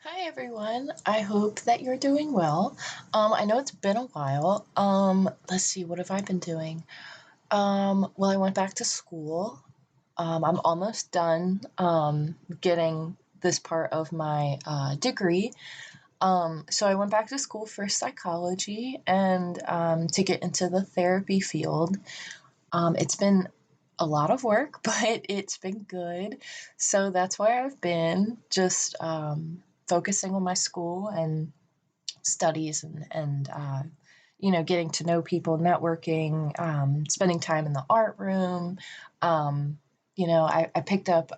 Hi everyone. I hope that you're doing well. I know it's been a while. Let's see, what have I been doing? Well, I went back to school. I'm almost done getting this part of my degree. So I went back to school for psychology and to get into the therapy field. It's been a lot of work, but it's been good. So that's why I've been just focusing on my school and studies and getting to know people, networking, spending time in the art room. I picked up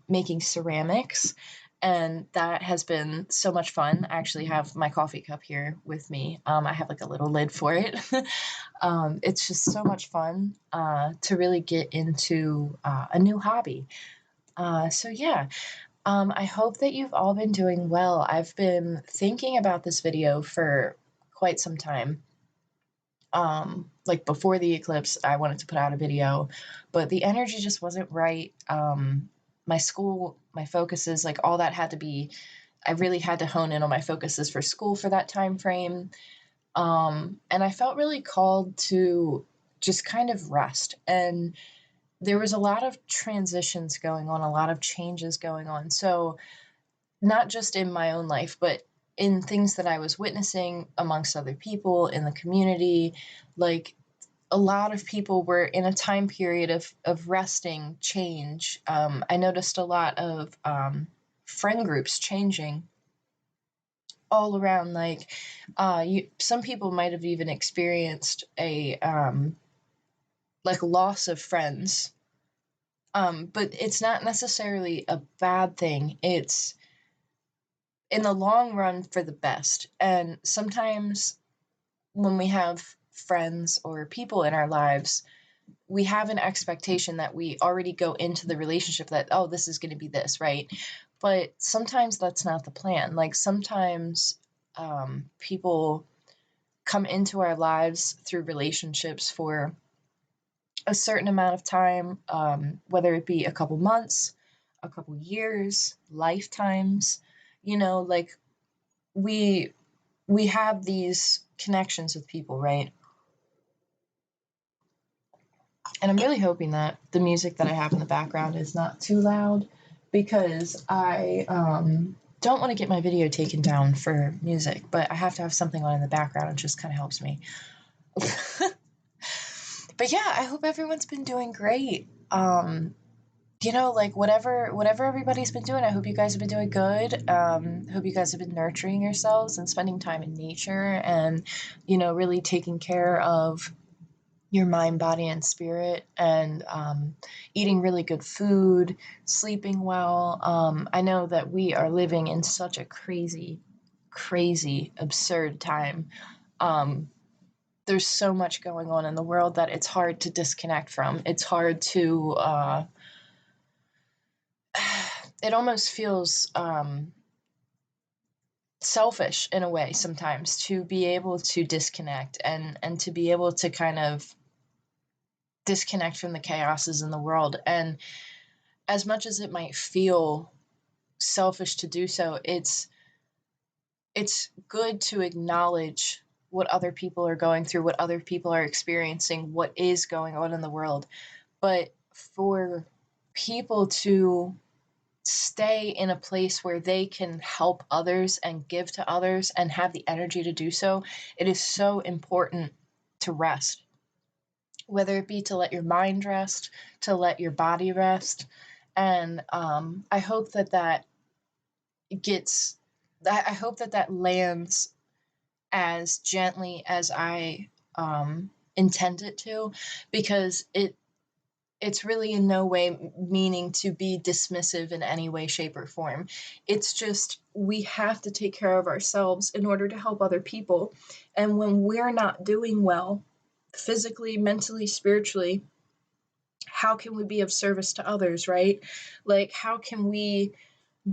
making ceramics, and that has been so much fun. I actually have my coffee cup here with me. I have like a little lid for it. It's just so much fun to really get into a new hobby. So, I hope that you've all been doing well. I've been thinking about this video for quite some time. Like before the eclipse, I wanted to put out a video, but the energy just wasn't right. My school, my focuses, like all that had to be, I really had to hone in on my focuses for school for that time frame. And I felt really called to just kind of rest. And there was a lot of transitions going on, a lot of changes going on. So, not just in my own life, but in things that I was witnessing amongst other people in the community. Like a lot of people were in a time period of resting, change. I noticed a lot of friend groups changing all around. Some people might have even experienced a like loss of friends. But it's not necessarily a bad thing. It's in the long run for the best. And sometimes when we have friends or people in our lives, we have an expectation that we already go into the relationship that, oh, this is going to be this, right? But sometimes that's not the plan. Like sometimes people come into our lives through relationships for a certain amount of time, whether it be a couple months, a couple years, lifetimes, like we we have these connections with people, right? And I'm really hoping that the music that I have in the background is not too loud because I don't want to get my video taken down for music, but I have to have something on in the background. It just kind of helps me. But yeah, I hope everyone's been doing great. Like whatever everybody's been doing, I hope you guys have been doing good. Hope you guys have been nurturing yourselves and spending time in nature and, really taking care of your mind, body, and spirit, and eating really good food, sleeping well. I know that we are living in such a crazy, crazy, absurd time. Um, there's so much going on in the world that it's hard to disconnect from. It's hard to, it almost feels selfish in a way sometimes to be able to disconnect and to be able to kind of disconnect from the chaoses in the world. And as much as it might feel selfish to do so, it's good to acknowledge what other people are going through, what other people are experiencing, what is going on in the world. But for people to stay in a place where they can help others and give to others and have the energy to do so, it is so important to rest. Whether it be to let your mind rest, to let your body rest. And I hope that gets, I hope that lands as gently as I intend it to, because it's really in no way meaning to be dismissive in any way, shape, or form. It's just we have to take care of ourselves in order to help other people. And when we're not doing well, physically, mentally, spiritually, how can we be of service to others, right? Like, how can we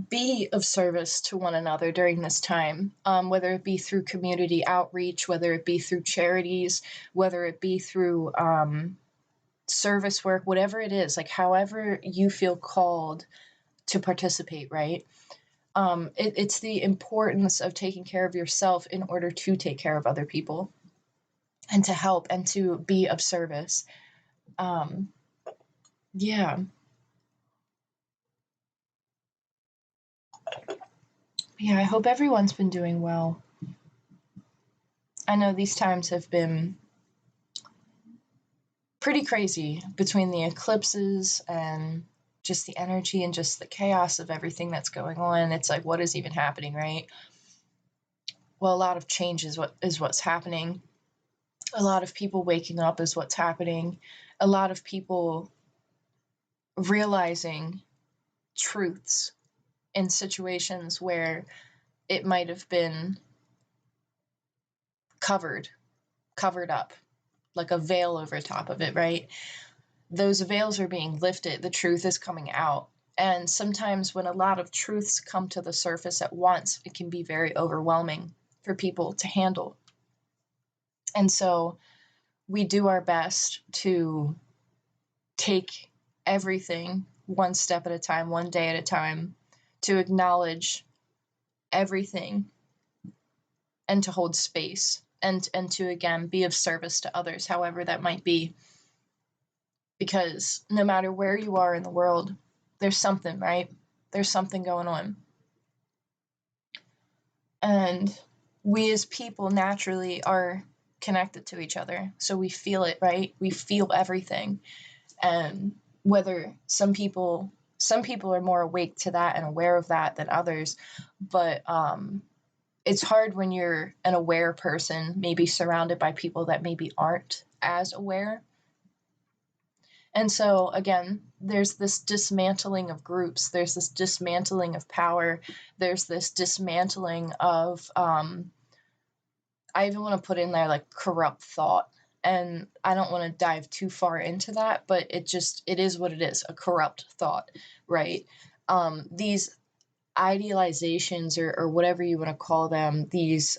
be of service to one another during this time, whether it be through community outreach, whether it be through charities, whether it be through service work, whatever it is, like however you feel called to participate, right? It's the importance of taking care of yourself in order to take care of other people and to help and to be of service. Um, yeah. Yeah, I hope everyone's been doing well. I know these times have been pretty crazy between the eclipses and just the energy and just the chaos of everything that's going on. It's like, what is even happening, right? Well, a lot of change is what's happening. A lot of people waking up is what's happening. A lot of people realizing truths in situations where it might have been covered up, like a veil over top of it, right? Those veils are being lifted, the truth is coming out. And sometimes when a lot of truths come to the surface at once, it can be very overwhelming for people to handle. And so we do our best to take everything one step at a time, one day at a time, to acknowledge everything and to hold space and to again be of service to others, however that might be. Because no matter where you are in the world, there's something, right? There's something going on. And we as people naturally are connected to each other. So we feel it, right? We feel everything. And whether some people are more awake to that and aware of that than others, but it's hard when you're an aware person, maybe surrounded by people that maybe aren't as aware. And so, again, there's this dismantling of groups, there's this dismantling of power, there's this dismantling of, I even want to put in there like corrupt thought. And I don't want to dive too far into that, but it is what it is, a corrupt thought, right? These idealizations or whatever you want to call them, these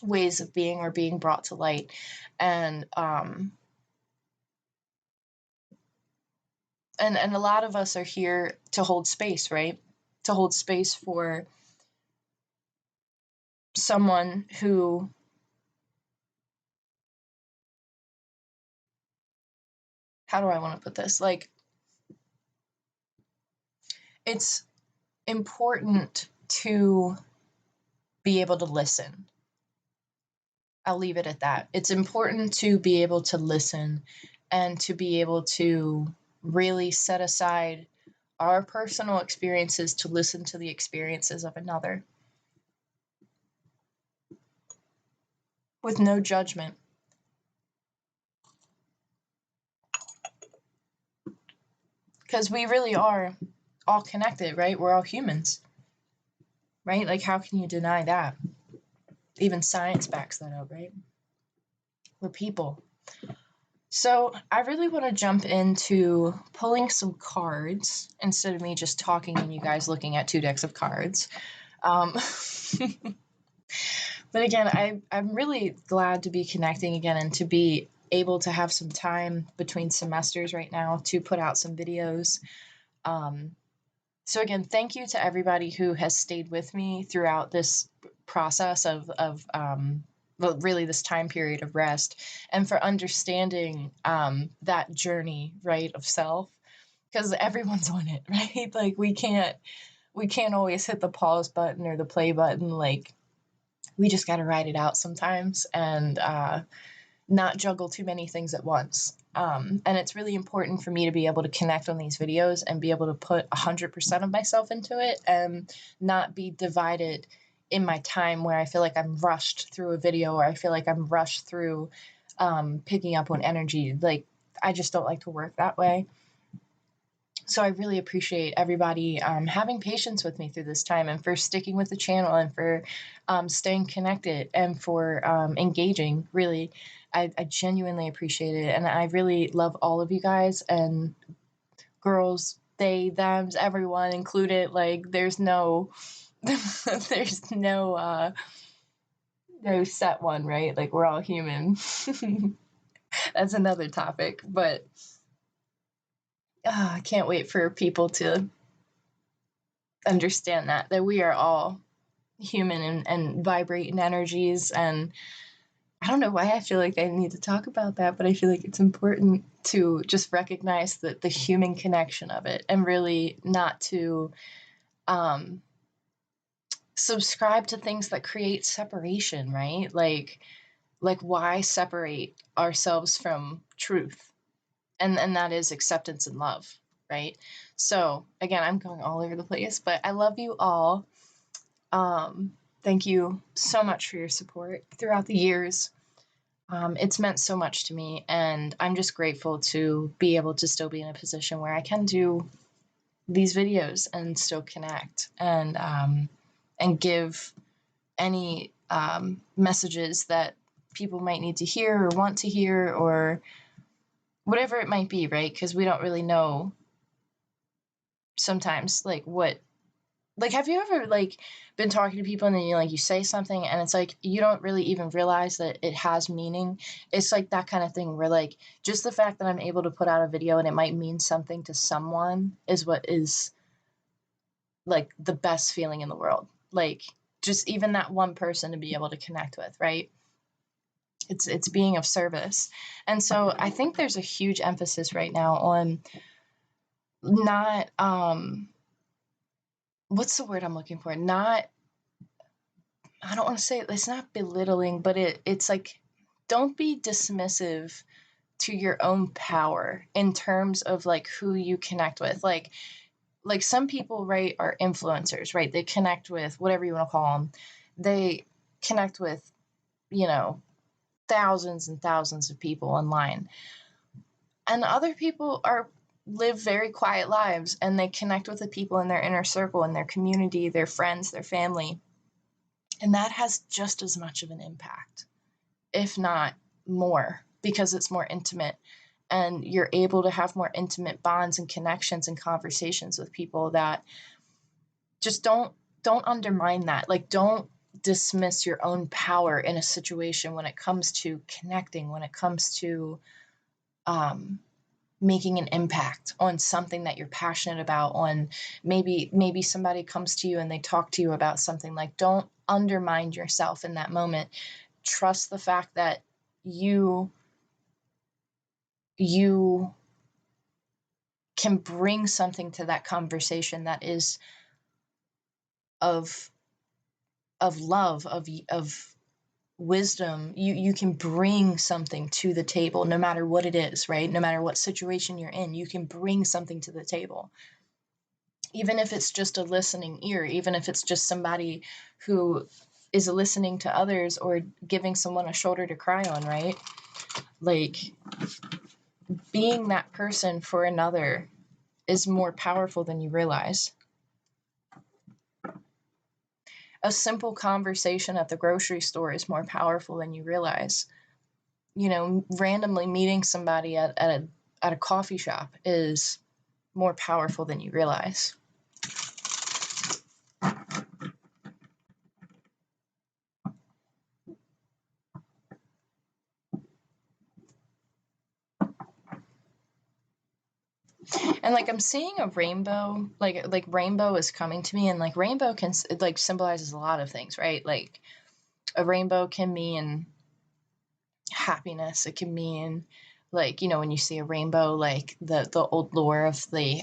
ways of being are being brought to light. And a lot of us are here to hold space, right? To hold space for someone who, how do I want to put this? Like, it's important to be able to listen. I'll leave it at that. It's important to be able to listen and to be able to really set aside our personal experiences to listen to the experiences of another with no judgment. Because we really are all connected, right? We're all humans, right? Like, how can you deny that? Even science backs that up, right? We're people. So I really want to jump into pulling some cards instead of me just talking and you guys looking at 2 decks of cards. But again, I'm really glad to be connecting again and to be able to have some time between semesters right now to put out some videos. So again, thank you to everybody who has stayed with me throughout this process of well, really this time period of rest, and for understanding that journey, right, of self, because everyone's on it, right? Like we can't always hit the pause button or the play button. Like we just got to ride it out sometimes and not juggle too many things at once. And it's really important for me to be able to connect on these videos and be able to put 100% of myself into it and not be divided in my time where I feel like I'm rushed through a video or I feel like I'm rushed through picking up on energy. Like, I just don't like to work that way. So I really appreciate everybody having patience with me through this time and for sticking with the channel and for staying connected and for engaging. Really, I genuinely appreciate it. And I really love all of you guys and girls, they, thems, everyone included. Like there's no, there's no set one, right? Like we're all human. That's another topic, but I can't wait for people to understand that we are all human and vibrating energies. And I don't know why I feel like I need to talk about that, but I feel like it's important to just recognize the human connection of it, and really not to subscribe to things that create separation, right? Like why separate ourselves from truth? And that is acceptance and love, right? So again, I'm going all over the place, but I love you all. Thank you so much for your support throughout the years. It's meant so much to me, and I'm just grateful to be able to still be in a position where I can do these videos and still connect, and give any messages that people might need to hear or want to hear, or whatever it might be, right? Because we don't really know sometimes, like, what, like, have you ever, like, been talking to people and then you say something and it's like you don't really even realize that it has meaning? It's like that kind of thing where, like, just the fact that I'm able to put out a video and it might mean something to someone is what is, like, the best feeling in the world. Like, just even that one person to be able to connect with, right? It's being of service. And so I think there's a huge emphasis right now on not what's the word I'm looking for? Not, I don't want to say, it's not belittling, but it's like, don't be dismissive to your own power in terms of, like, who you connect with. Like some people, right, are influencers, right? They connect with whatever you want to call them. They connect with, thousands and thousands of people online. And other people live very quiet lives, and they connect with the people in their inner circle, in their community, their friends, their family. And that has just as much of an impact, if not more, because it's more intimate, and you're able to have more intimate bonds and connections and conversations with people that just don't undermine that. Like, don't dismiss your own power in a situation when it comes to connecting, when it comes to making an impact on something that you're passionate about. On maybe somebody comes to you and they talk to you about something. Like, don't undermine yourself in that moment. Trust the fact that you can bring something to that conversation that is of love, of wisdom. You can bring something to the table, no matter what it is, right? No matter what situation you're in, you can bring something to the table. Even if it's just a listening ear, even if it's just somebody who is listening to others, or giving someone a shoulder to cry on, right? Like, being that person for another is more powerful than you realize. A simple conversation at the grocery store is more powerful than you realize. Randomly meeting somebody at a coffee shop is more powerful than you realize. And, like, I'm seeing a rainbow, like rainbow is coming to me, and, like, rainbow can, like, symbolizes a lot of things, right? Like, a rainbow can mean happiness. It can mean, like, when you see a rainbow, like the old lore of the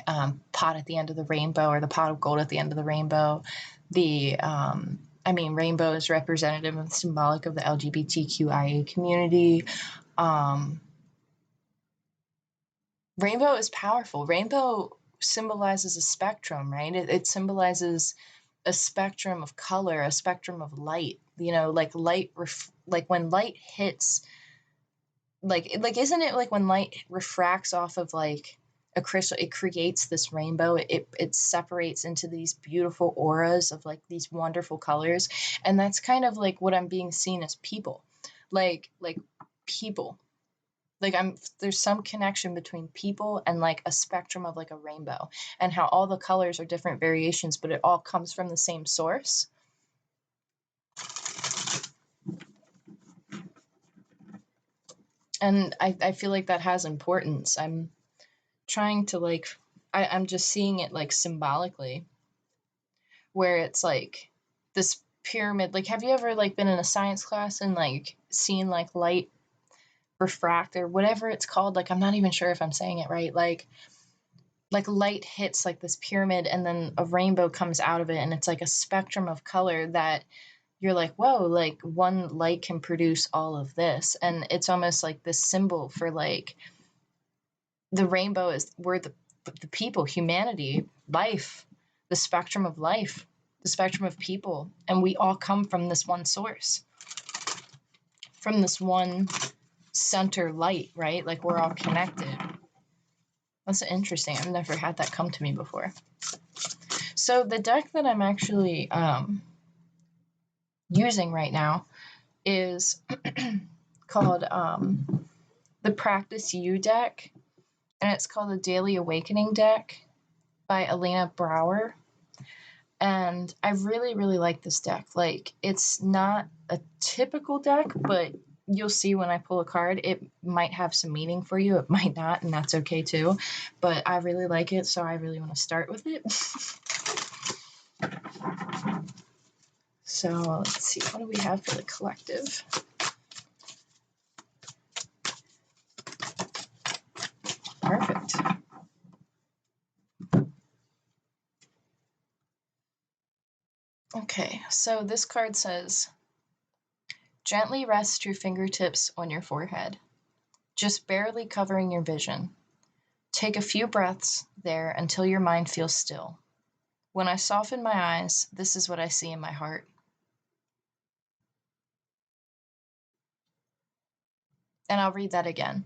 pot at the end of the rainbow, or the pot of gold at the end of the rainbow. Rainbow is representative and symbolic of the LGBTQIA community. Rainbow is powerful. Rainbow symbolizes a spectrum, right? It symbolizes a spectrum of color, a spectrum of light. Like light, like when light hits, like isn't it like when light refracts off of, like, a crystal, it creates this rainbow. It separates into these beautiful auras of, like, these wonderful colors. And that's kind of like what I'm being seen as people. Like people. Like, there's some connection between people and, like, a spectrum of, like, a rainbow, and how all the colors are different variations, but it all comes from the same source. And I feel like that has importance. I'm trying to, like, I'm just seeing it, like, symbolically. where it's like this pyramid. Like, have you ever like been in a science class and like seen like light refract or whatever it's called? Like, I'm not even sure if I'm saying it right. Like light hits like this pyramid and then a rainbow comes out of it, and it's like a spectrum of color that you're like, whoa, like one light can produce all of this. And it's almost like this symbol for like the rainbow is we're the people, humanity, life, the spectrum of life, the spectrum of people, and we all come from this one source, from this one center light, right? Like we're all connected. That's interesting. I've never had that come to me before. So the deck that I'm actually using right now is called the Practice You deck, and it's called the Daily Awakening deck by Elena Brower. And I really, really like this deck. Like, it's not a typical deck, but you'll see when I pull a card, it might have some meaning for you. It might not, and that's okay too. But I really like it, so I really want to start with it. So let's see, what do we have for the collective? Perfect. Okay, so this card says, gently rest your fingertips on your forehead, just barely covering your vision. Take a few breaths there until your mind feels still. When I soften my eyes, this is what I see in my heart. And I'll read that again.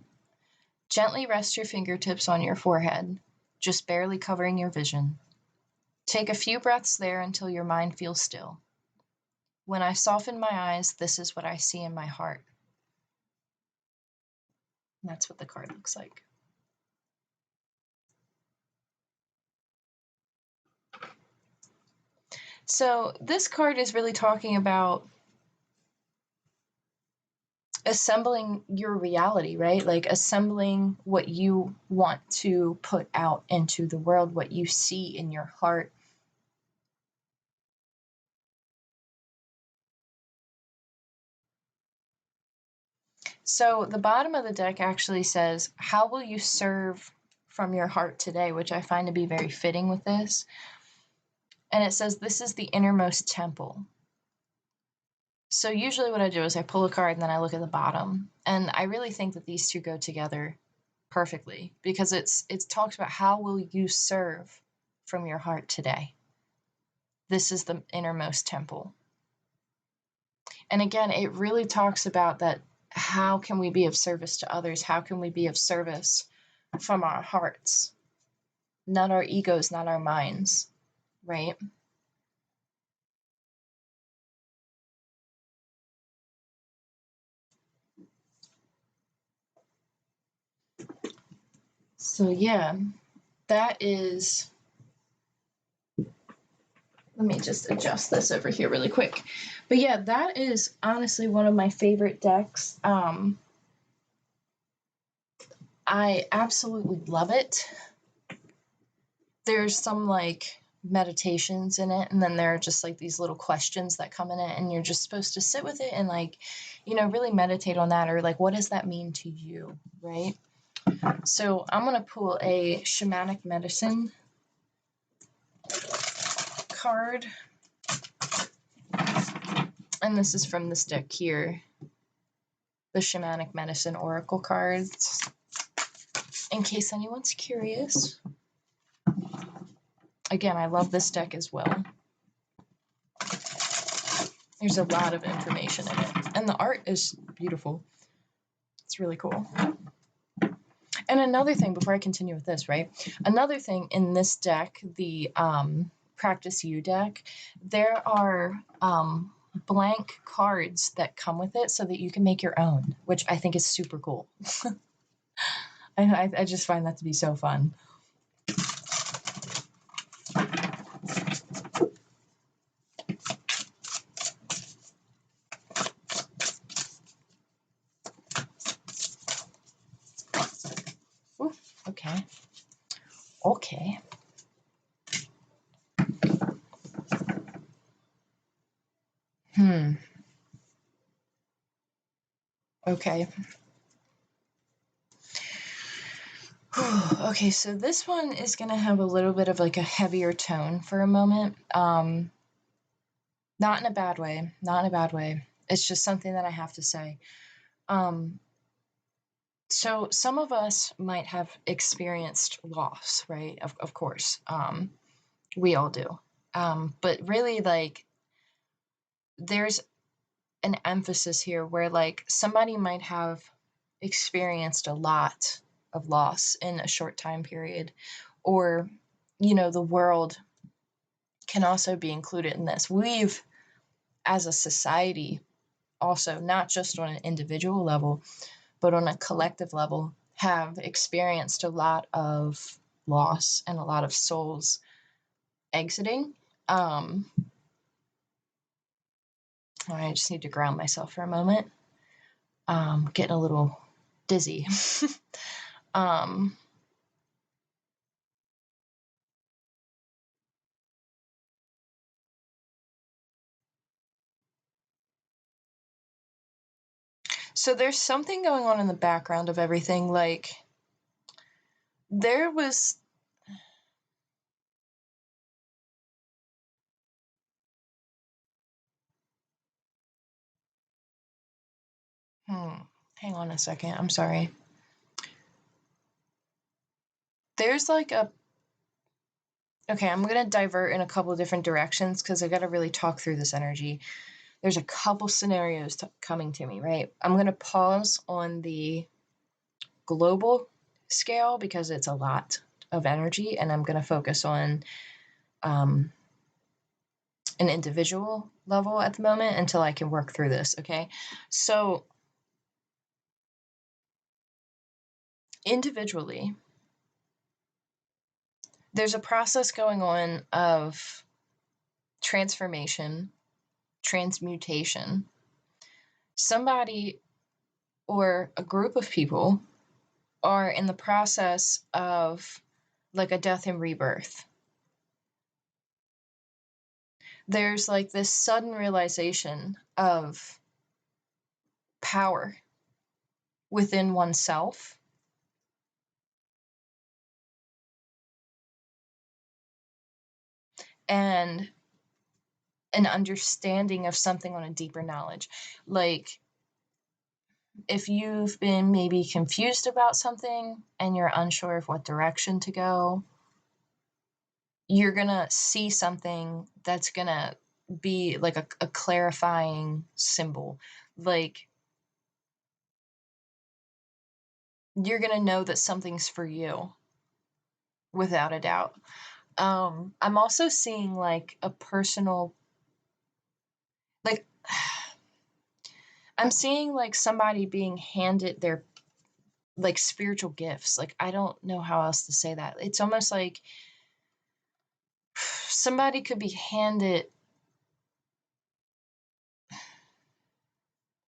Gently rest your fingertips on your forehead, just barely covering your vision. Take a few breaths there until your mind feels still. When I soften my eyes, this is what I see in my heart. And that's what the card looks like. So this card is really talking about assembling your reality, right? Like assembling what you want to put out into the world, what you see in your heart. So the bottom of the deck actually says, how will you serve from your heart today? Which I find to be very fitting with this. And it says, this is the innermost temple. So usually what I do is I pull a card and then I look at the bottom. And I really think that these two go together perfectly, because it talks about how will you serve from your heart today. This is the innermost temple. And again, it really talks about that. How can we be of service to others? How can we be of service from our hearts? Not our egos, not our minds, right? So yeah, that is, let me just adjust this over here really quick. But yeah, that is honestly one of my favorite decks. I absolutely love it. There's some like meditations in it, and then there are just like these little questions that come in it, and you're just supposed to sit with it and like, really meditate on that, or like, what does that mean to you, right? So I'm going to pull a shamanic medicine card, and this is from this deck here, the shamanic medicine oracle cards, in case anyone's curious. Again, I love this deck as well. There's a lot of information in it, and the art is beautiful. It's really cool. And another thing, before I continue with this, right? Another thing in this deck, the Practice You deck, there are blank cards that come with it so that you can make your own, which I think is super cool. I just find that to be so fun. Ooh, okay. Okay. Okay. Okay, so this one is gonna have a little bit of like a heavier tone for a moment. Not in a bad way, not in a bad way. It's just something that I have to say. Um, so some of us might have experienced loss, right? Of course, we all do. But really, like, there's an emphasis here where like somebody might have experienced a lot of loss in a short time period, or the world can also be included in this. We've, as a society, also not just on an individual level but on a collective level, have experienced a lot of loss and a lot of souls exiting. I just need to ground myself for a moment. Getting a little dizzy. um, so there's something going on in the background of everything. Like, there was. Hang on a second. I'm sorry. There's like a. Okay, I'm going to divert in a couple of different directions because I got to really talk through this energy. There's a couple scenarios coming to me, right? I'm going to pause on the global scale because it's a lot of energy, and I'm going to focus on an individual level at the moment until I can work through this, okay? So, individually, there's a process going on of transformation, transmutation. Somebody or a group of people are in the process of like a death and rebirth. There's like this sudden realization of power within oneself, and an understanding of something on a deeper knowledge. Like, if you've been maybe confused about something and you're unsure of what direction to go, you're gonna see something that's gonna be like a clarifying symbol. Like, you're gonna know that something's for you without a doubt. I'm also seeing like a personal, like, I'm seeing like somebody being handed their like spiritual gifts. Like, I don't know how else to say that. It's almost like somebody could be handed,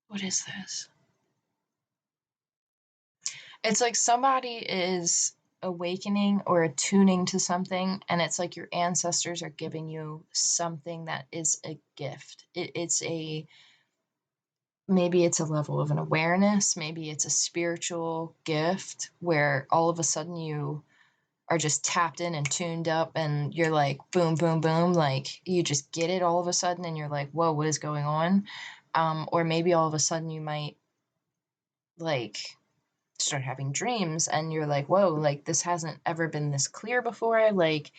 what is this? It's like somebody is awakening or attuning to something, and it's like your ancestors are giving you something that is a gift. It's a, maybe it's a level of an awareness, maybe it's a spiritual gift where all of a sudden you are just tapped in and tuned up, and you're like boom boom boom, like you just get it all of a sudden, and you're like, whoa, what is going on? Or maybe all of a sudden you might like start having dreams, and you're like, whoa, like this hasn't ever been this clear before. Like,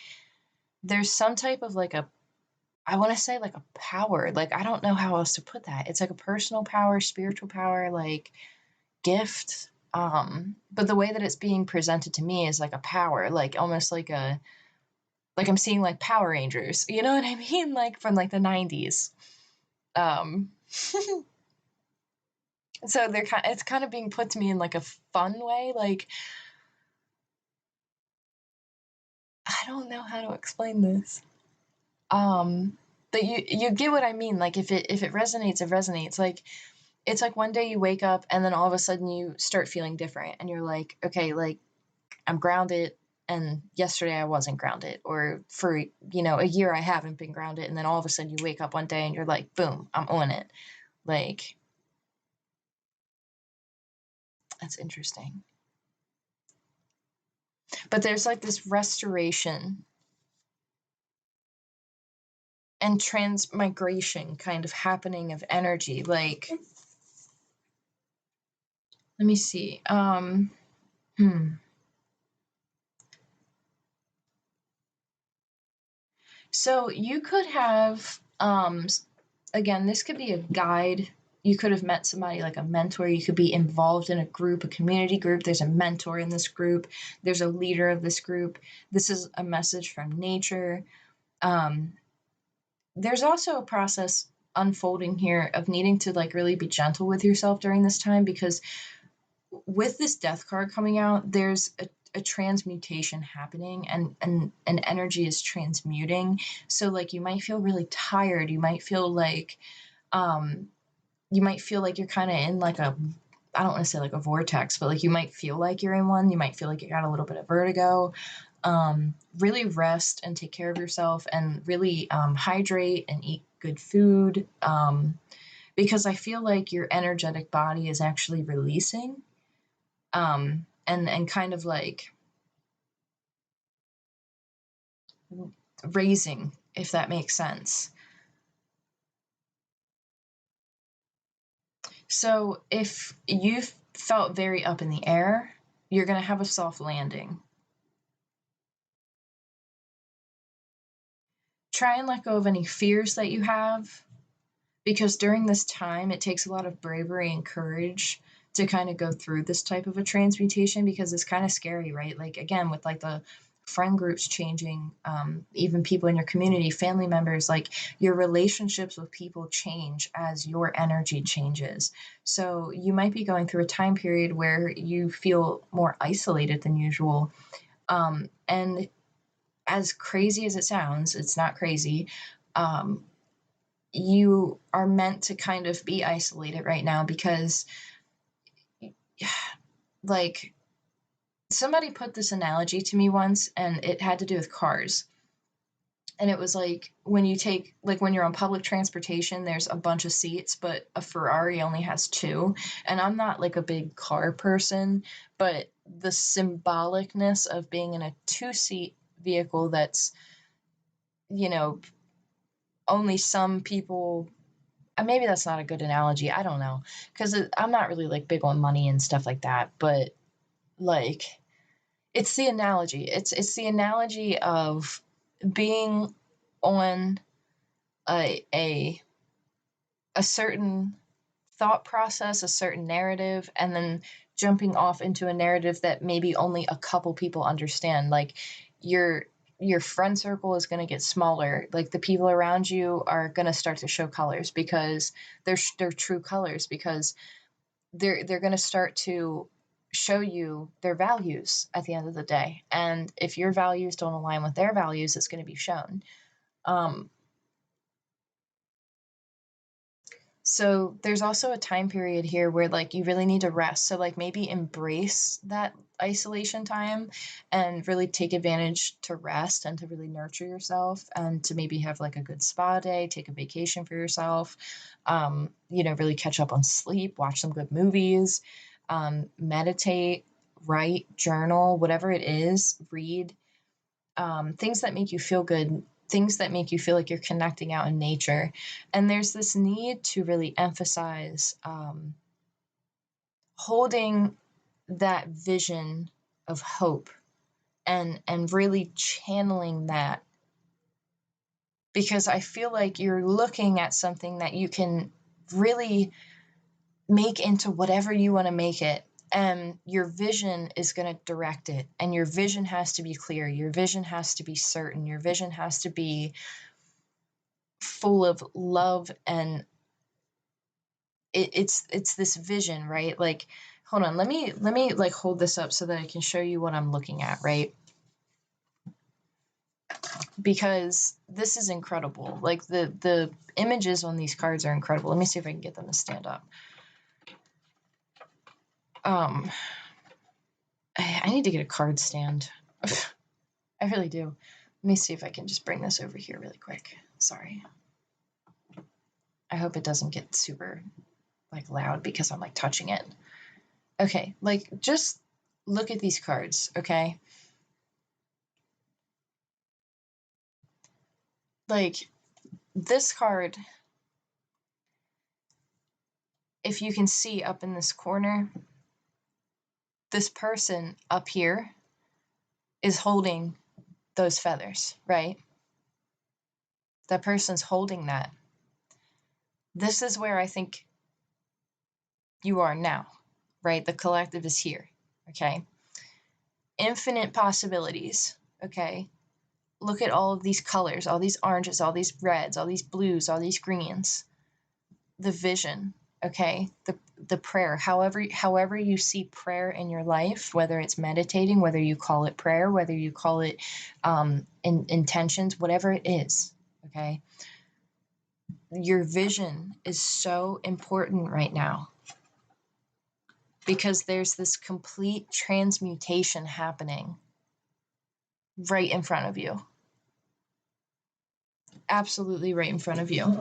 there's some type of like a, I want to say like a power, like I don't know how else to put that. It's like a personal power, spiritual power, like gift. But the way that it's being presented to me is like a power, like almost like a, like I'm seeing like Power Rangers, you know what I mean? Like from like the 90s. Um so they're kind, it's kind of being put to me in like a fun way. Like, I don't know how to explain this. Um but you get what I mean. Like, if it resonates, it resonates. Like, it's like one day you wake up and then all of a sudden you start feeling different, and you're like, okay, like I'm grounded and yesterday I wasn't grounded, or for, a year I haven't been grounded, and then all of a sudden you wake up one day and you're like, boom, I'm on it. Like, that's interesting. But there's like this restoration and transmigration kind of happening of energy. Like, let me see. So you could have, again, this could be a guide. You could have met somebody like a mentor. You could be involved in a group, a community group. There's a mentor in this group. There's a leader of this group. This is a message from nature. There's also a process unfolding here of needing to like really be gentle with yourself during this time, because with this death card coming out, there's a transmutation happening, and energy is transmuting. So like you might feel really tired. You might feel like you're kind of in like a, I don't want to say like a vortex, but like you might feel like you're in one. You might feel like you got a little bit of vertigo. Really rest and take care of yourself, and really hydrate and eat good food, because I feel like your energetic body is actually releasing, and kind of like raising, if that makes sense. So if you've felt very up in the air, you're going to have a soft landing. Try and let go of any fears that you have, because during this time, it takes a lot of bravery and courage to kind of go through this type of a transmutation, because it's kind of scary, right? Like, again, with like the friend groups changing, even people in your community, family members, like your relationships with people change as your energy changes. So you might be going through a time period where you feel more isolated than usual. And as crazy as it sounds, it's not crazy. You are meant to kind of be isolated right now, because like somebody put this analogy to me once, and it had to do with cars. And it was like when you're on public transportation, there's a bunch of seats, but a Ferrari only has two. And I'm not like a big car person, but the symbolicness of being in a two-seat vehicle that's, only some people, maybe that's not a good analogy. I don't know, because I'm not really like big on money and stuff like that. But like, it's the analogy. It's the analogy of being on a certain thought process, a certain narrative, and then jumping off into a narrative that maybe only a couple people understand. Like your friend circle is going to get smaller. Like the people around you are going to start to show colors, because they're true colors, because they're going to start to show you their values at the end of the day. And if your values don't align with their values, it's going to be shown. So there's also a time period here where like you really need to rest. So like maybe embrace that isolation time and really take advantage to rest and to really nurture yourself, and to maybe have like a good spa day, take a vacation for yourself, really catch up on sleep, watch some good movies, meditate, write, journal, whatever it is, read, things that make you feel good, things that make you feel like you're connecting out in nature. And there's this need to really emphasize holding that vision of hope, and really channeling that, because I feel like you're looking at something that you can really make into whatever you want to make it, and your vision is going to direct it, and your vision has to be clear, your vision has to be certain, your vision has to be full of love. And it's this vision, right? Like, hold on, let me like hold this up so that I can show you what I'm looking at, right? Because this is incredible. Like the images on these cards are incredible. Let me see if I can get them to stand up. I need to get a card stand. I really do. Let me see if I can just bring this over here really quick. Sorry. I hope it doesn't get super like loud because I'm like touching it. Okay, like just look at these cards, okay? Like this card, if you can see up in this corner, this person up here is holding those feathers, right? That person's holding that. This is where I think you are now, right? The collective is here, okay? Infinite possibilities, okay? Look at all of these colors, all these oranges, all these reds, all these blues, all these greens. The vision, okay? The prayer, however you see prayer in your life, whether it's meditating, whether you call it prayer, whether you call it intentions, whatever it is, okay? Your vision is so important right now because there's this complete transmutation happening right in front of you. Absolutely right in front of you.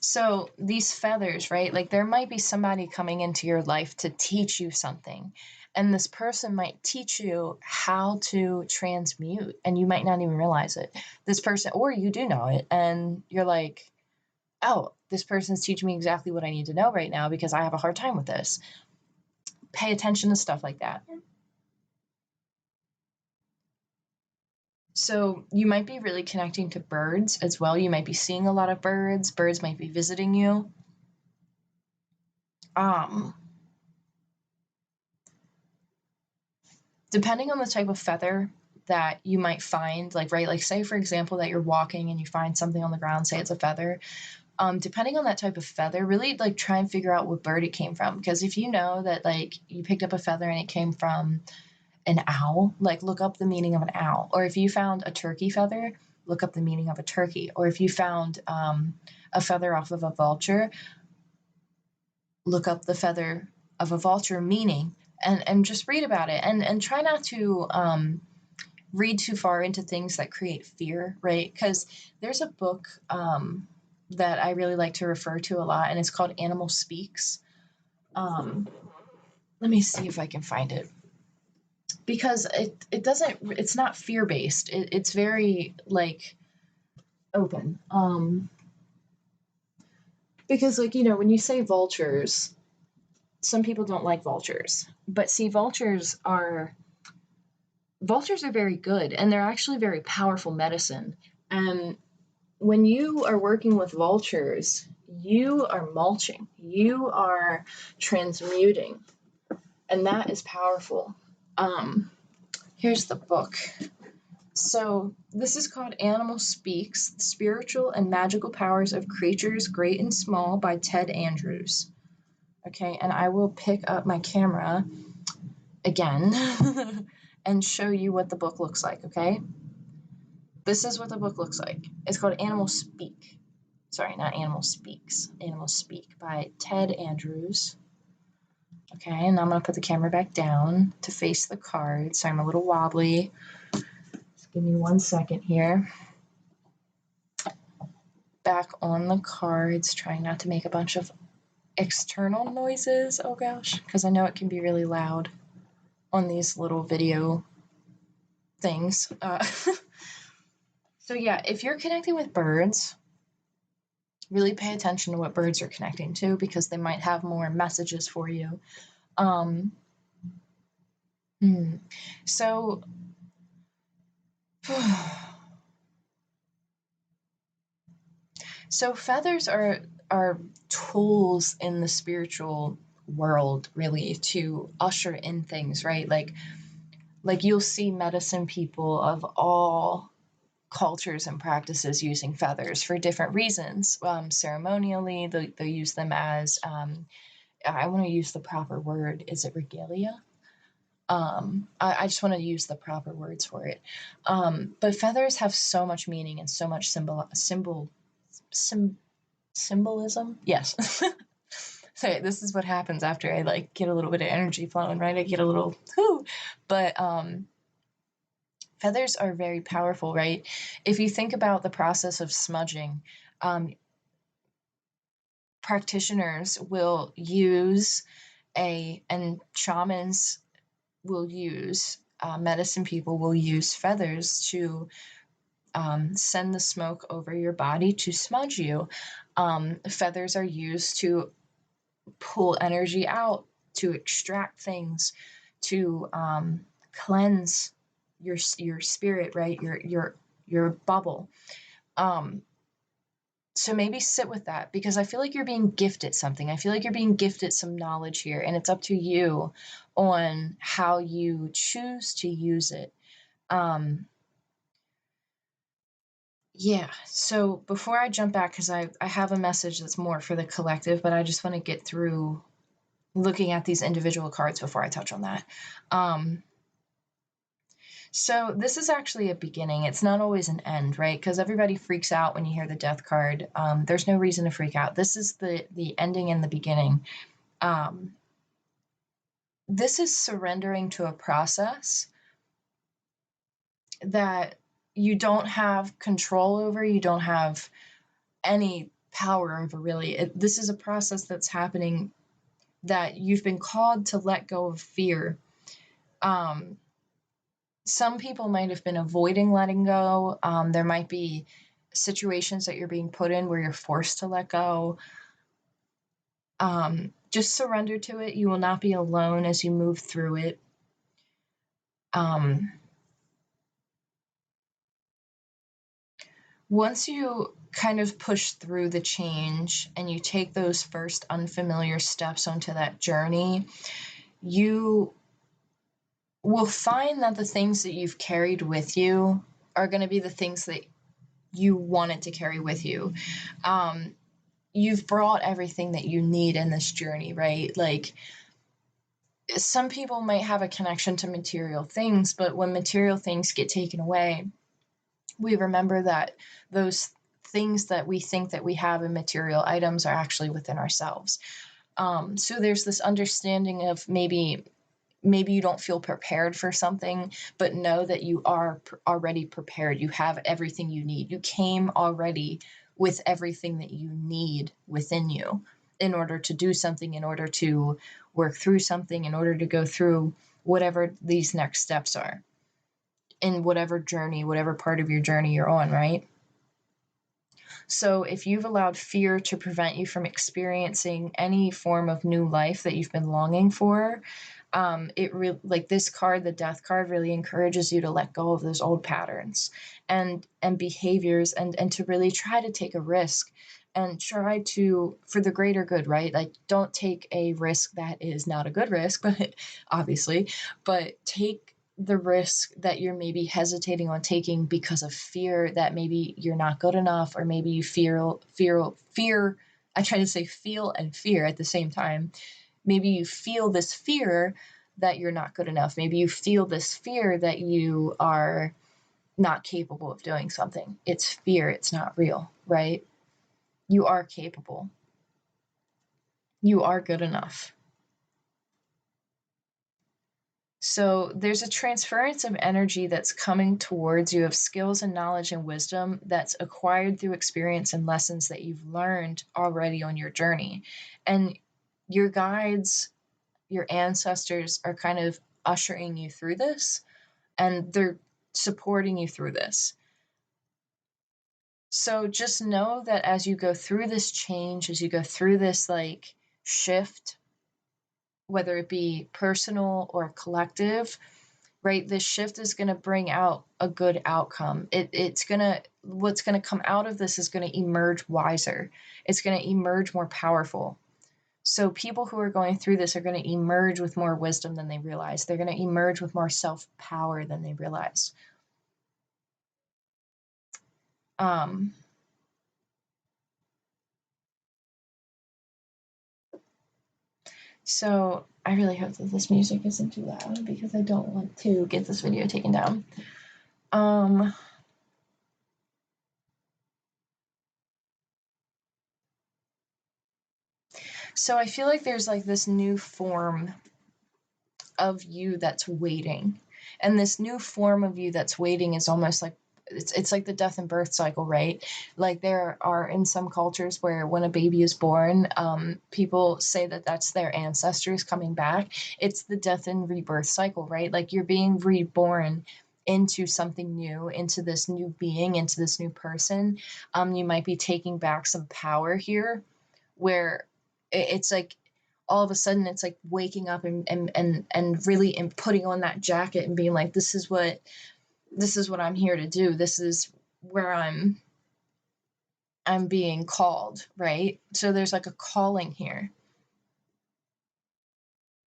So these feathers, right? Like there might be somebody coming into your life to teach you something. And this person might teach you how to transmute, and you might not even realize it. This person, or you do know it, and you're like, oh, this person's teaching me exactly what I need to know right now because I have a hard time with this. Pay attention to stuff like that. So you might be really connecting to birds as well. You might be seeing a lot of birds. Birds might be visiting you. Depending on the type of feather that you might find, like, right, like say for example that you're walking and you find something on the ground, say it's a feather. Depending on that type of feather, really like try and figure out what bird it came from. Because if you know that like you picked up a feather and it came from an owl, like look up the meaning of an owl. Or if you found a turkey feather, look up the meaning of a turkey. Or if you found a feather off of a vulture, look up the feather of a vulture meaning and just read about it and try not to read too far into things that create fear, right? Because there's a book that I really like to refer to a lot, and it's called Animal Speaks. Let me see if I can find it. Because it's not fear-based. It's very, like, open. Because, like, you know, when you say vultures, some people don't like vultures. But see, vultures are very good, and they're actually very powerful medicine. And when you are working with vultures, you are mulching, you are transmuting, and that is powerful. Here's the book. So this is called Animal Speaks, Spiritual and Magical Powers of Creatures Great and Small by Ted Andrews. Okay, and I will pick up my camera again and show you what the book looks like, okay? This is what the book looks like. It's called Animal Speak. Sorry, not Animal Speaks. Animal Speak by Ted Andrews. Okay, and I'm going to put the camera back down to face the card, so I'm a little wobbly. Just give me 1 second here. Back on the cards, trying not to make a bunch of external noises. Oh gosh, because I know it can be really loud on these little video things. So yeah, if you're connecting with birds, really pay attention to what birds you're connecting to because they might have more messages for you. So so feathers are tools in the spiritual world, really, to usher in things, right? Like you'll see medicine people of all cultures and practices using feathers for different reasons. Ceremonially, they'll use them as I want to use the proper word. Is it regalia? I just want to use the proper words for it. But feathers have so much meaning and so much symbolism. Yes. So this is what happens after I like get a little bit of energy flowing, right? I get a little whoo. But feathers are very powerful, right? If you think about the process of smudging, practitioners will use and shamans will use, medicine people will use feathers to send the smoke over your body to smudge you. Feathers are used to pull energy out, to extract things, to cleanse your spirit, right? Your bubble. So maybe sit with that, because I feel like you're being gifted something. I feel like you're being gifted some knowledge here, and it's up to you on how you choose to use it. Yeah. So before I jump back, because I have a message that's more for the collective, but I just want to get through looking at these individual cards before I touch on that. So this is actually a beginning. It's not always an end, right? Because everybody freaks out when you hear the death card. There's no reason to freak out. This is the ending and the beginning. This is surrendering to a process that you don't have control over. You don't have any power over, really. This is a process that's happening that you've been called to let go of fear. Some people might have been avoiding letting go. There might be situations that you're being put in where you're forced to let go. Just surrender to it. You will not be alone as you move through it. Once you kind of push through the change and you take those first unfamiliar steps onto that journey, you will find that the things that you've carried with you are going to be the things that you wanted to carry with you. You've brought everything that you need in this journey, right? Like, some people might have a connection to material things, but when material things get taken away, we remember that those things that we think that we have in material items are actually within ourselves. So there's this understanding of maybe you don't feel prepared for something, but know that you are already prepared. You have everything you need. You came already with everything that you need within you in order to do something, in order to work through something, in order to go through whatever these next steps are in whatever journey, whatever part of your journey you're on, right? So if you've allowed fear to prevent you from experiencing any form of new life that you've been longing for, like this card, the death card, really encourages you to let go of those old patterns and behaviors, and to really try to take a risk and try to, for the greater good, right? Like, don't take a risk that is not a good risk, but obviously, but take the risk that you're maybe hesitating on taking because of fear that maybe you're not good enough, or maybe you fear. I try to say feel and fear at the same time. Maybe you feel this fear that you're not good enough. Maybe you feel this fear that you are not capable of doing something. It's fear. It's not real, right? You are capable. You are good enough. So there's a transference of energy that's coming towards you, of skills and knowledge and wisdom that's acquired through experience and lessons that you've learned already on your journey. And your guides, your ancestors, are kind of ushering you through this, and they're supporting you through this. So just know that as you go through this change, as you go through this like shift, whether it be personal or collective, right? This shift is going to bring out a good outcome. What's going to come out of this is going to emerge wiser. It's going to emerge more powerful. So people who are going through this are going to emerge with more wisdom than they realize. They're going to emerge with more self-power than they realize. So I really hope that this music isn't too loud, because I don't want to get this video taken down. So I feel like there's like this new form of you that's waiting. And this new form of you that's waiting is almost like it's like the death and birth cycle, right? Like there are in some cultures where when a baby is born, people say that that's their ancestors coming back. It's the death and rebirth cycle, right? Like you're being reborn into something new, into this new being, into this new person. You might be taking back some power here, where it's like all of a sudden it's like waking up and really and putting on that jacket and being like, this is what I'm here to do. This is where I'm being called, right? So there's like a calling here.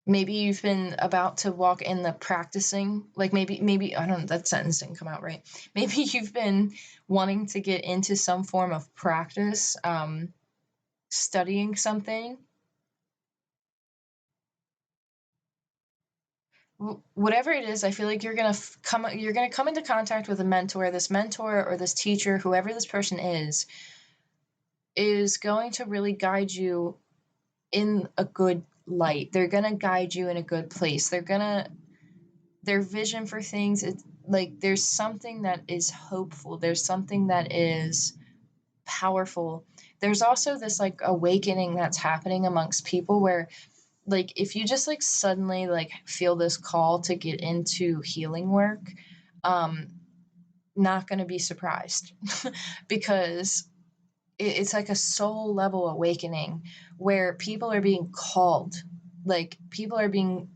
Maybe you've been about to walk in the practicing, like maybe I don't know, that sentence didn't come out right. Maybe you've been wanting to get into some form of practice, studying something. Whatever it is, I feel like you're gonna come into contact with a mentor. This mentor or this teacher, whoever this person is going to really guide you in a good light. They're gonna guide you in a good place. Their vision for things, it's like there's something that is hopeful. There's something that is powerful. There's also this like awakening that's happening amongst people where like if you just like suddenly like feel this call to get into healing work, um not going to be surprised because it's like a soul level awakening where people are being called, like people are being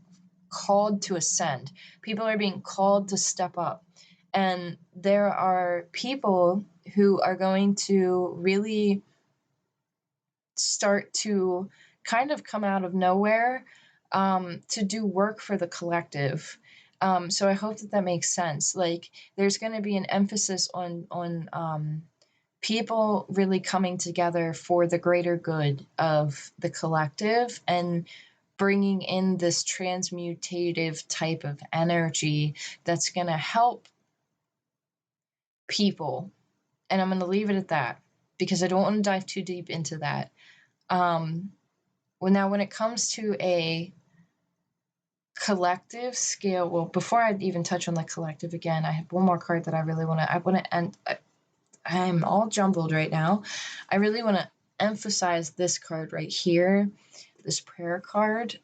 called to ascend, people are being called to step up, and there are people who are going to really start to kind of come out of nowhere, to do work for the collective. So I hope that that makes sense. Like there's going to be an emphasis on people really coming together for the greater good of the collective and bringing in this transmutative type of energy that's going to help people. And I'm going to leave it at that because I don't want to dive too deep into that. Um, Well, now when it comes to a collective scale, well, before I even touch on the collective again, I have one more card that I want to, and I'm all jumbled right now. I really want to emphasize this card right here, this prayer card.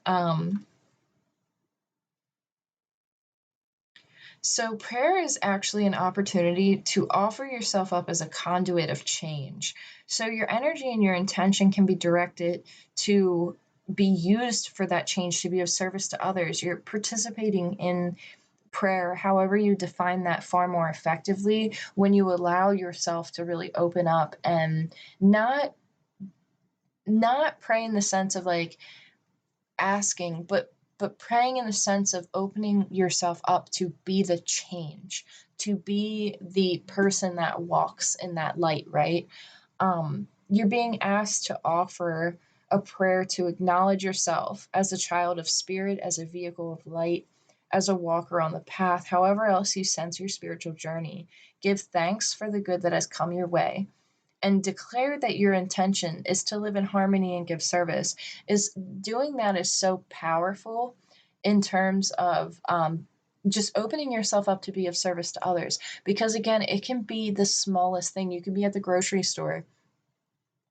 So, prayer is actually an opportunity to offer yourself up as a conduit of change. So, your energy and your intention can be directed to be used for that change, to be of service to others. You're participating in prayer, however you define that, far more effectively when you allow yourself to really open up and not pray in the sense of like asking, but praying in the sense of opening yourself up to be the change, to be the person that walks in that light, right? You're being asked to offer a prayer to acknowledge yourself as a child of spirit, as a vehicle of light, as a walker on the path, however else you sense your spiritual journey. Give thanks for the good that has come your way and declare that your intention is to live in harmony and give service. Is doing that is so powerful in terms of just opening yourself up to be of service to others, because again it can be the smallest thing. You can be at the grocery store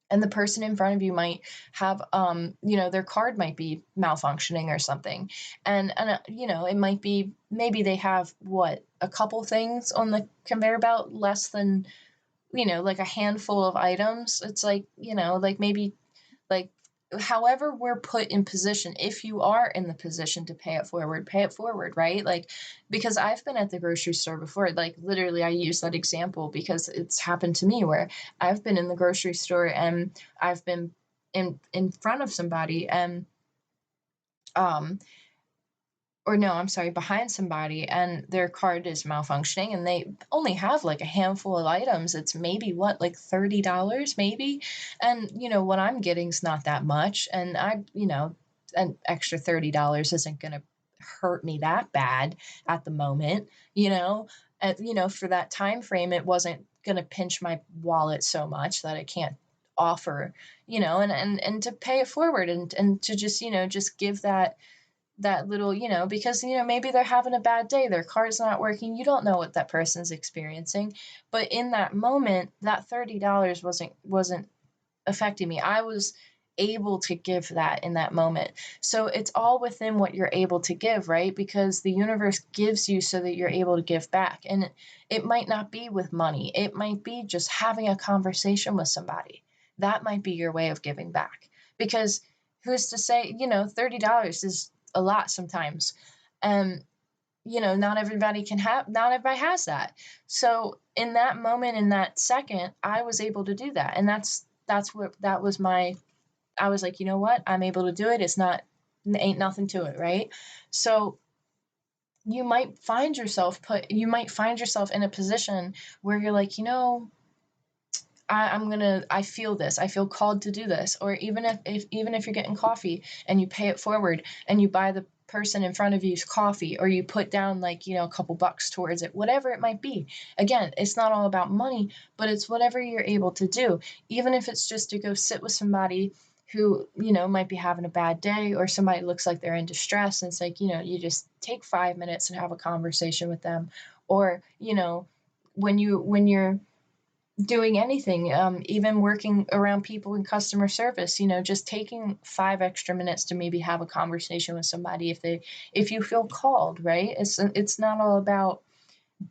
and the person in front of you might have their card might be malfunctioning or something, and it might be maybe they have what, a couple things on the conveyor belt, less than like a handful of items. It's like, like maybe like however we're put in position, if you are in the position to pay it forward, right? Like, because I've been at the grocery store before, like literally I use that example because it's happened to me where I've been in the grocery store and I've been in front of somebody and um or no, I'm sorry, behind somebody and their card is malfunctioning and they only have like a handful of items. It's maybe what, like $30 maybe. And what I'm getting is not that much. And an extra $30 isn't going to hurt me that bad at the moment, and for that time frame, it wasn't going to pinch my wallet so much that I can't offer, and to pay it forward, and to just, just give that little, because, maybe they're having a bad day, their car's not working, you don't know what that person's experiencing. But in that moment, that $30 wasn't affecting me. I was able to give that in that moment. So it's all within what you're able to give, right? Because the universe gives you so that you're able to give back. And it might not be with money, it might be just having a conversation with somebody. That might be your way of giving back. Because who's to say, $30 is a lot sometimes. And not everybody has that. So in that moment, in that second, I was able to do that. And that's what that was my I was like, you know what? I'm able to do it. Ain't nothing to it, right? So you might find yourself in a position where you're like, I feel this. I feel called to do this. Or even if you're getting coffee and you pay it forward and you buy the person in front of you's coffee, or you put down, like, a couple bucks towards it, whatever it might be. Again, it's not all about money, but it's whatever you're able to do. Even if it's just to go sit with somebody who, might be having a bad day, or somebody looks like they're in distress, and it's like, you just take 5 minutes and have a conversation with them. Or, when you're doing anything, even working around people in customer service, just taking 5 extra minutes to maybe have a conversation with somebody, if you feel called, right? It's not all about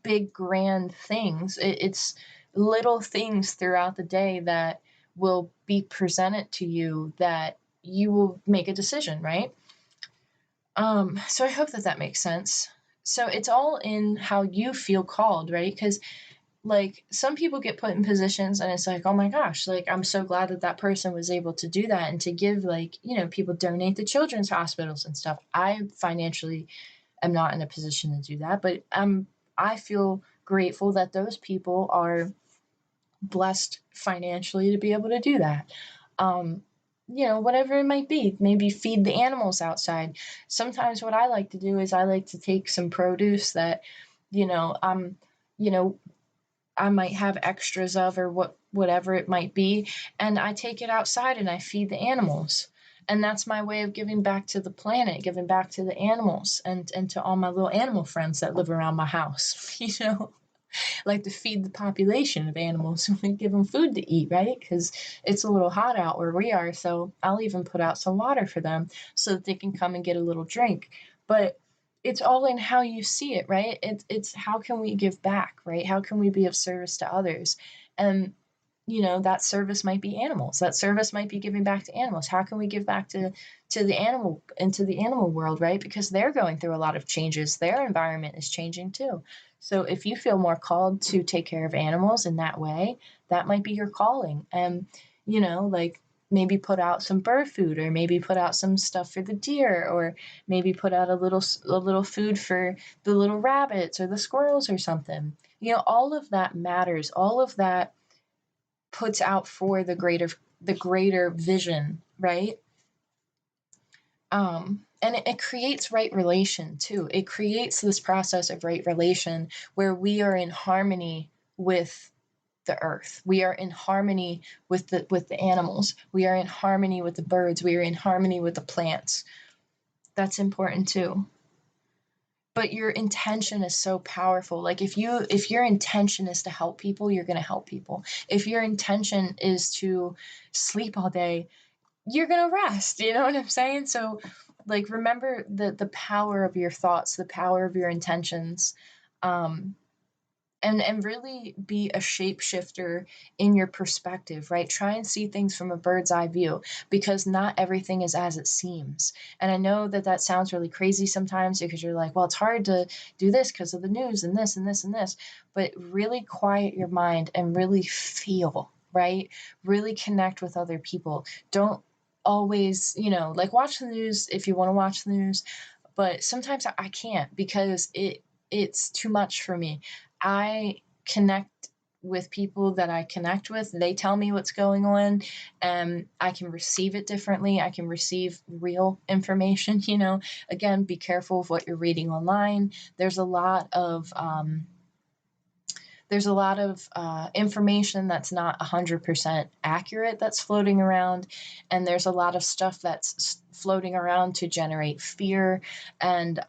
big grand things. It's little things throughout the day that will be presented to you that you will make a decision, right? So I hope that makes sense. So it's all in how you feel called, right? Because, like, some people get put in positions and it's like, oh my gosh, like, I'm so glad that person was able to do that, and to give, like, people donate to children's hospitals and stuff. I financially am not in a position to do that, but I feel grateful that those people are blessed financially to be able to do that. Whatever it might be, maybe feed the animals outside. Sometimes what I like to do is I like to take some produce that, you know, I'm, you know, I might have extras of, or whatever it might be, and I take it outside and I feed the animals. And that's my way of giving back to the planet, giving back to the animals, and to all my little animal friends that live around my house. Like to feed the population of animals and give them food to eat, right? Because it's a little hot out where we are, so I'll even put out some water for them so that they can come and get a little drink. But it's all in how you see it, right? It's how can we give back, right? How can we be of service to others? And that service might be animals. That service might be giving back to animals. How can we give back to the animal, into the animal world, right? Because they're going through a lot of changes. Their environment is changing too. So if you feel more called to take care of animals in that way, that might be your calling. And like, maybe put out some bird food, or maybe put out some stuff for the deer, or maybe put out a little food for the little rabbits or the squirrels or something. All of that matters. All of that puts out for the greater vision, right? And it creates right relation too. It creates this process of right relation where we are in harmony with the earth. We are in harmony with the animals. We are in harmony with the birds. We are in harmony with the plants. That's important too. But your intention is so powerful. Like, if your intention is to help people, you're going to help people. If your intention is to sleep all day, you're going to rest. You know what I'm saying? So, like, remember the power of your thoughts, the power of your intentions. And really be a shapeshifter in your perspective, right? Try and see things from a bird's eye view, because not everything is as it seems. And I know that sounds really crazy sometimes, because you're like, well, it's hard to do this because of the news and this and this and this. But really quiet your mind and really feel, right? Really connect with other people. Don't always, like, watch the news if you want to watch the news, but sometimes I can't, because it's too much for me. I connect with people that I connect with. They tell me what's going on, and I can receive it differently. I can receive real information. Again, be careful of what you're reading online. There's a lot of there's a lot of information that's not 100% accurate that's floating around, and there's a lot of stuff that's floating around to generate fear. And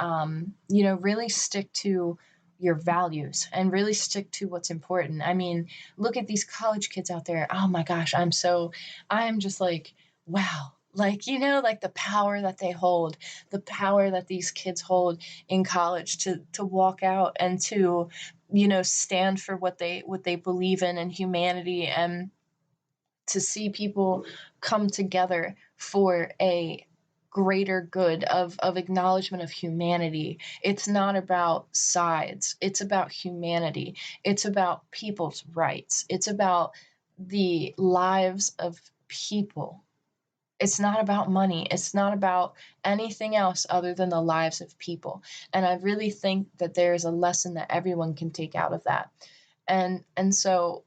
really stick to your values and really stick to what's important. I mean, look at these college kids out there. Oh my gosh, I'm just like, wow. Like, like the power that they hold, the power that these kids hold in college to walk out and to, stand for what they believe in humanity, and to see people come together for a greater good of acknowledgement of humanity. It's not about sides. It's about humanity. It's about people's rights. It's about the lives of people. It's not about money. It's not about anything else other than the lives of people. And I really think that there's a lesson that everyone can take out of that. And so,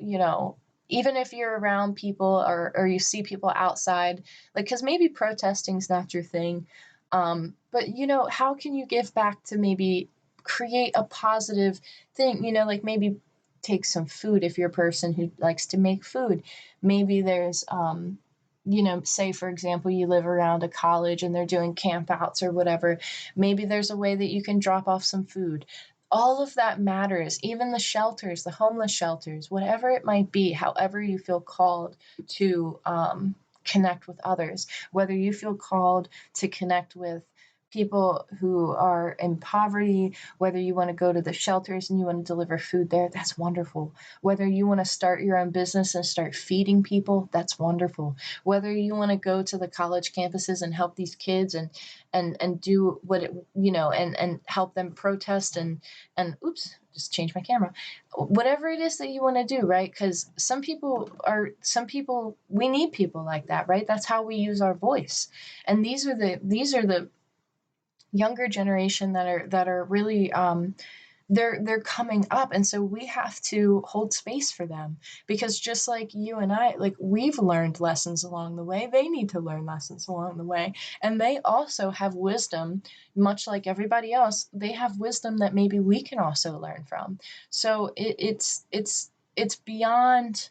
even if you're around people, or you see people outside, like, because maybe protesting's not your thing, but how can you give back to maybe create a positive thing? Like, maybe take some food if you're a person who likes to make food. Maybe there's say for example you live around a college and they're doing camp outs or whatever. Maybe there's a way that you can drop off some food. All of that matters. Even the shelters, the homeless shelters, whatever it might be, however you feel called to connect with others, whether you feel called to connect with people who are in poverty, whether you want to go to the shelters and you want to deliver food there, that's wonderful. Whether you want to start your own business and start feeding people, that's wonderful. Whether you want to go to the college campuses and help these kids and do what it, and help them protest and oops, just change my camera. Whatever it is that you want to do, right? Because some people we need people like that, right? That's how we use our voice. And these are the younger generation that are really they're coming up, and so we have to hold space for them, because just like you and I, like, we've learned lessons along the way, they need to learn lessons along the way, and they also have wisdom. Much like everybody else, they have wisdom that maybe we can also learn from. So it's beyond,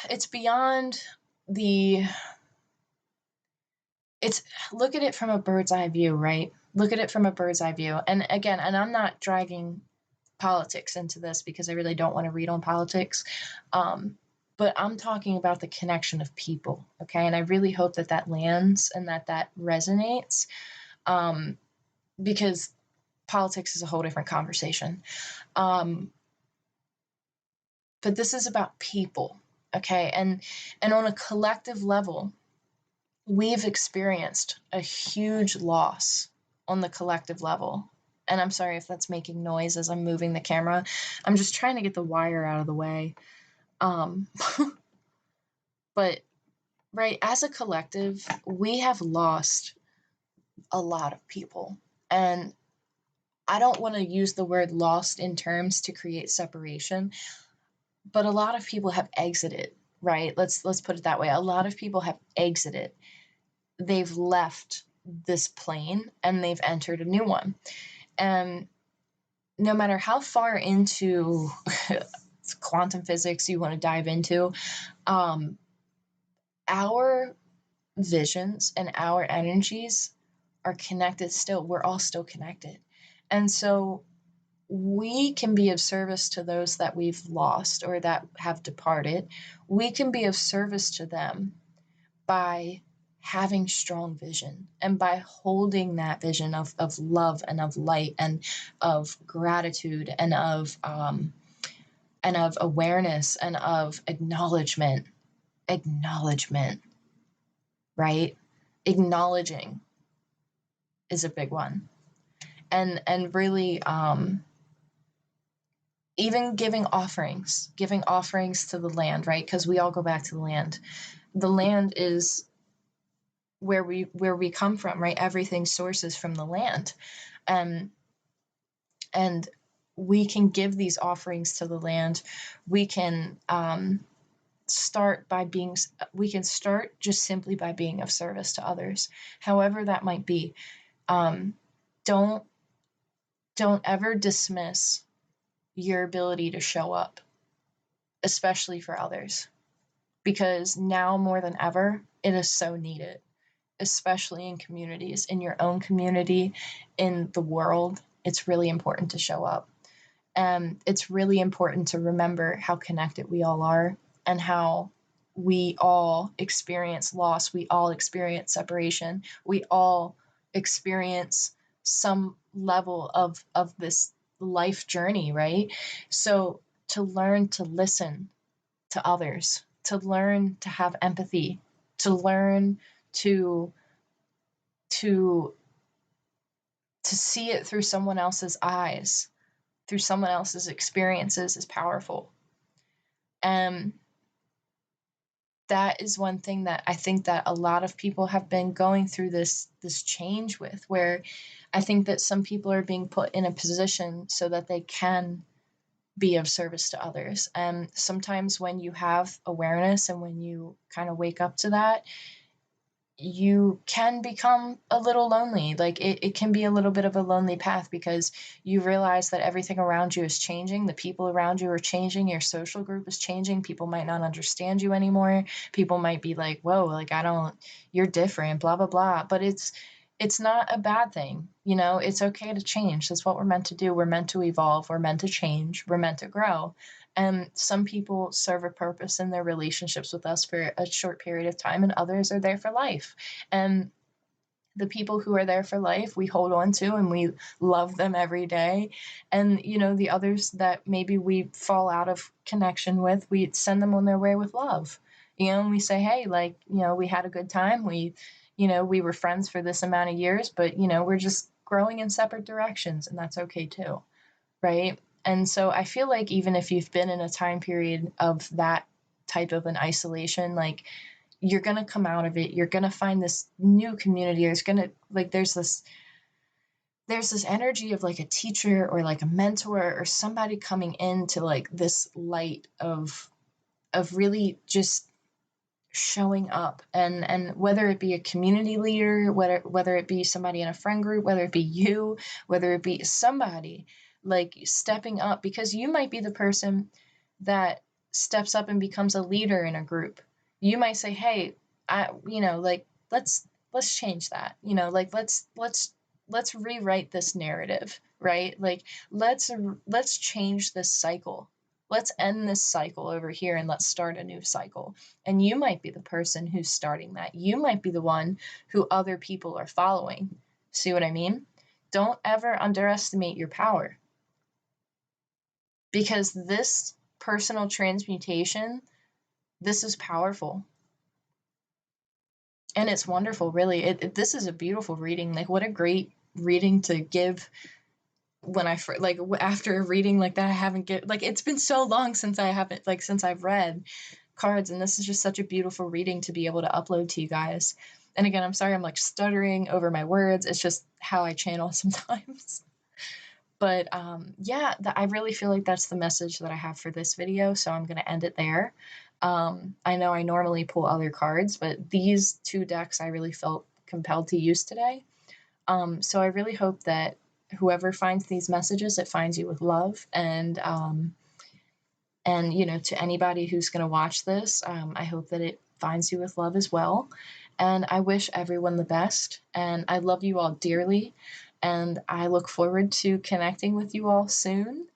it's beyond the it's look at it from a bird's eye view, right? Look at it from a bird's eye view. And again, and I'm not dragging politics into this because I really don't want to read on politics. But I'm talking about the connection of people, okay? And I really hope that that lands and that resonates, um, because politics is a whole different conversation. Um, but this is about people, okay? And on a collective level, we've experienced a huge loss on the collective level. And I'm sorry if that's making noise as I'm moving the camera. I'm just trying to get the wire out of the way. Um, but, right, as a collective, we have lost a lot of people. And I don't want to use the word lost in terms to create separation, but a lot of people have exited, right? Let's put it that way. A lot of people have exited. They've left this plane and they've entered a new one. And no matter how far into quantum physics you want to dive into, um, our visions and our energies are connected still. We're all still connected. And so we can be of service to those that we've lost or that have departed. We can be of service to them by having strong vision and by holding that vision of love and of light and of gratitude and of awareness and of acknowledgement, right? Acknowledging is a big one. And really even giving offerings to the land, right? Because we all go back to the land. The land is where we come from, right? Everything sources from the land. Um, and we can give these offerings to the land. We can start by being, we can start just simply by being of service to others, however that might be. Um, don't don't ever dismiss your ability to show up, especially for others, because now more than ever, it is so needed, especially in communities, in your own community, in the world. It's really important to show up. And it's really important to remember how connected we all are and how we all experience loss. We all experience separation. We all experience some level of this life journey, right? So to learn to listen to others, to learn to have empathy, to learn to to to see it through someone else's eyes, through someone else's experiences is powerful. And that is one thing that I think that a lot of people have been going through this change with, where I think that some people are being put in a position so that they can be of service to others. And sometimes when you have awareness and when you kind of wake up to that, you can become a little lonely. Like it can be a little bit of a lonely path because you realize that everything around you is changing. The people around you are changing. Your social group is changing. People might not understand you anymore. People might be like, whoa, like you're different, blah, blah, blah. But it's not a bad thing. You know, it's okay to change. That's what we're meant to do. We're meant to evolve. We're meant to change. We're meant to grow. And some people serve a purpose in their relationships with us for a short period of time, and others are there for life. And the people who are there for life, we hold on to and we love them every day. And, you know, the others that maybe we fall out of connection with, we send them on their way with love. You know, and we say, hey, like, you know, we had a good time. We were friends for this amount of years, but, you know, we're just growing in separate directions, and that's okay too, right? And so I feel like even if you've been in a time period of that type of an isolation, like you're going to come out of it. You're going to find this new community. There's this energy of like a teacher or like a mentor or somebody coming into like this light of really just showing up, and whether it be a community leader, whether it be somebody in a friend group, whether it be you, whether it be somebody like stepping up, because you might be the person that steps up and becomes a leader in a group. You might say, hey, like let's change that, like let's rewrite this narrative, right? Like let's change this cycle. Let's end this cycle over here and let's start a new cycle. And you might be the person who's starting that. You might be the one who other people are following. See what I mean? Don't ever underestimate your power, because this personal transmutation, this is powerful. And it's wonderful, really. This is a beautiful reading. Like, what a great reading to give when like after a reading like that. I haven't get like it's been so long since I've read cards, and this is just such a beautiful reading to be able to upload to you guys. And again, I'm sorry I'm like stuttering over my words. It's just how I channel sometimes. But yeah, I really feel like that's the message that I have for this video, so I'm going to end it there. I know I normally pull other cards, but these two decks I really felt compelled to use today. So I really hope that whoever finds these messages, it finds you with love. And you know, to anybody who's going to watch this, I hope that it finds you with love as well. And I wish everyone the best. And I love you all dearly. And I look forward to connecting with you all soon.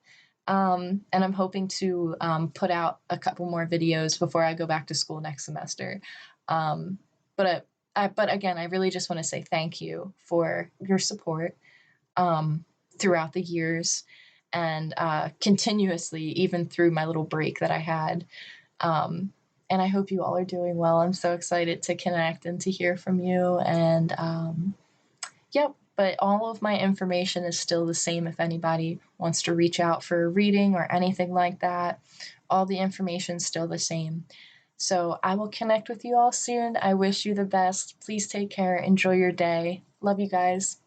And I'm hoping to put out a couple more videos before I go back to school next semester. Um, but again, I really just want to say thank you for your support throughout the years, and continuously, even through my little break that I had. And I hope you all are doing well. I'm so excited to connect and to hear from you. And yep, but all of my information is still the same if anybody wants to reach out for a reading or anything like that. All the information is still the same. So I will connect with you all soon. I wish you the best. Please take care. Enjoy your day. Love you guys.